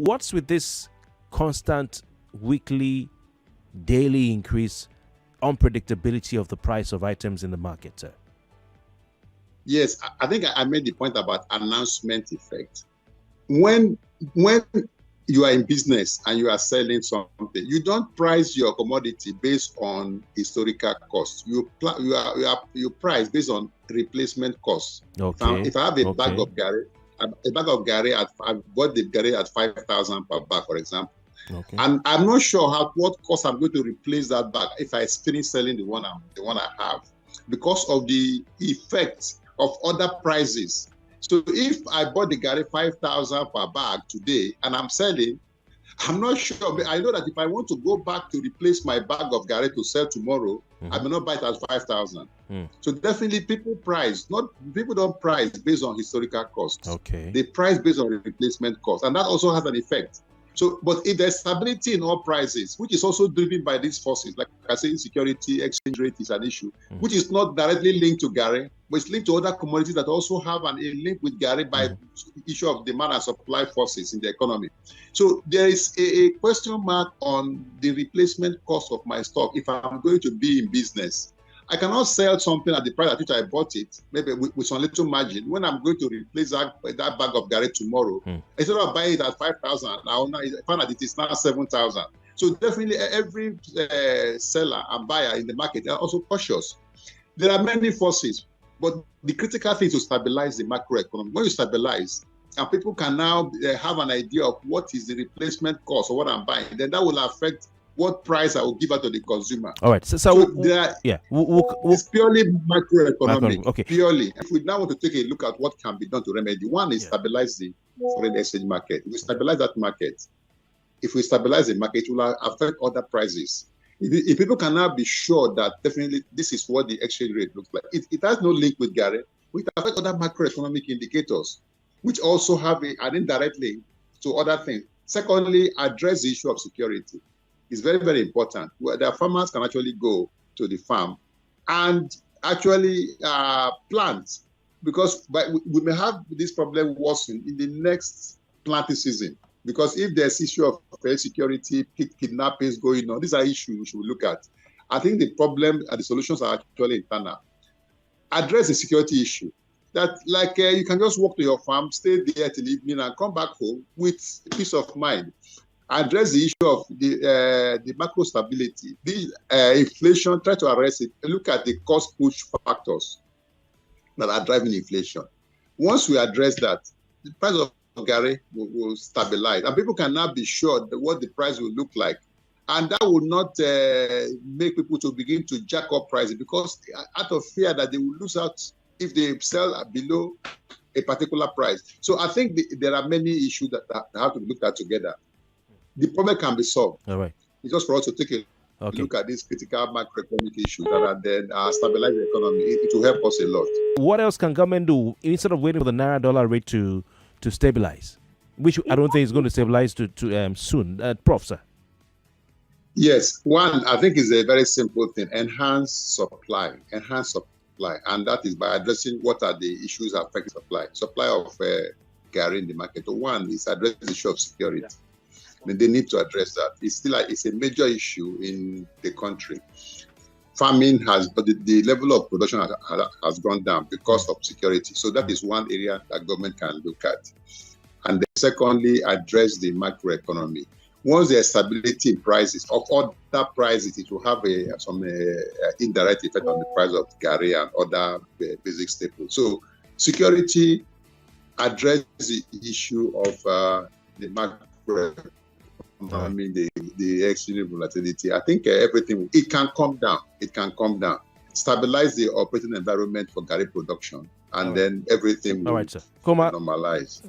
what's with this constant weekly, daily increase, unpredictability of the price of items in the market, sir? Yes, I think I made the point about announcement effect. When you are in business and you are selling something, you don't price your commodity based on historical costs. You price based on replacement costs. Okay. If I have a bag of Gary, I bought the Gary at 5,000 per bag, for example. Okay. And I'm not sure what cost I'm going to replace that bag if I finish selling the one I have, because of the effect of other prices. So if I bought the Gary 5,000 per bag today and I'm selling, I'm not sure. But I know that if I want to go back to replace my bag of Gary to sell tomorrow, I may not buy it at 5,000. So definitely people don't price based on historical costs. Okay. They price based on replacement costs, and that also has an effect. So, but if there's stability in all prices, which is also driven by these forces, like I say, insecurity, exchange rate is an issue, which is not directly linked to Gary, but it's linked to other commodities that also have a link with Gary by issue of demand and supply forces in the economy. So there is a question mark on the replacement cost of my stock if I'm going to be in business. I cannot sell something at the price at which I bought it, maybe with some little margin. When I'm going to replace that bag of Gary tomorrow, instead of buying it at 5,000, I find that it is now 7,000. So definitely every seller and buyer in the market are also cautious. There are many forces, but the critical thing is to stabilize the macroeconomy. When you stabilize, and people can now have an idea of what is the replacement cost of what I'm buying, then that will affect what price I will give out to the consumer. All right. So it's purely macroeconomic. Okay. Purely. If we now want to take a look at what can be done to remedy, one is stabilize the foreign exchange market. If we stabilize that market, if we stabilize the market, it will affect other prices. If people can now be sure that definitely this is what the exchange rate looks like, it has no link with Gary, which affect other macroeconomic indicators, which also have an indirect link to other things. Secondly, address the issue of security. It's very, very important. The farmers can actually go to the farm and actually plant, because we may have this problem worsen in the next planting season. Because if there's issue of security, kidnappings going on, these are issues we should look at. I think the problem and the solutions are actually internal. Address the security issue. That you can just walk to your farm, stay there till evening, and come back home with peace of mind. Address the issue of the macro stability, the inflation, try to arrest it, look at the cost push factors that are driving inflation. Once we address that, the price of Gary will stabilize, and people can now be sure that what the price will look like. And that will not make people to begin to jack up prices, because out of fear that they will lose out if they sell below a particular price. So I think there are many issues that have to be looked at together. The problem can be solved. All right. It's just for us to take a look at these critical macroeconomic issues that are then stabilize the economy. It will help us a lot. What else can government do instead of waiting for the Naira dollar rate to stabilize, which I don't think is going to stabilize to soon? Prof, sir. Yes. One, I think, is a very simple thing. Enhance supply. And that is by addressing what are the issues affecting supply. Supply of Gary in the market. One is address the issue of security. Yeah. They need to address that. It's a major issue in the country. Farming but the level of production has gone down because of security. So that is one area that government can look at. And then secondly, address the macroeconomy. Once there's stability in prices of other prices, it will have some indirect effect on the price of Gary and other basic staples. So security, address the issue of the macro. I mean, the exchange volatility. I think everything, it can come down. Stabilize the operating environment for Gary production, and then everything will normalize.